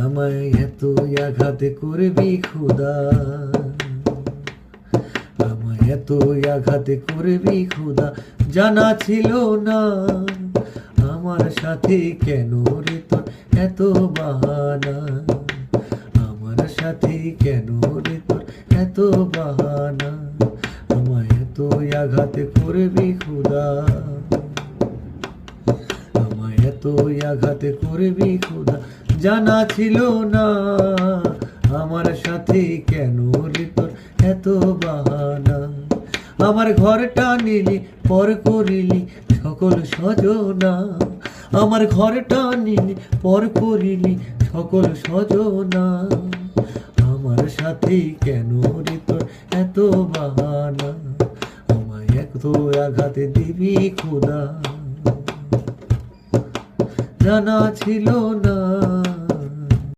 আমায় এতই আঘাত করবি খোদা, আমায় এতই আঘাত করবি খোদা, জানা ছিল না আমার সাথে কেন রে তোর এত বাহানা, আমার সাথে কেন রে তোর এত বাহানা, আমায় এতই আঘাত করবি খোদা, আমায় এতই আঘাত করবি খোদা, জানা ছিল না আমার সাথে কেন রে তোর এত বাহানা, আমার ঘরটা নিলি পর করিলি সকল সজনা, আমার ঘরটা নিলি পর করিলি সকল সজনা, আমার সাথে কেন রে তোর এত বাহানা, আমায় এত আঘাত দিবি খোদা, জানা ছিল না।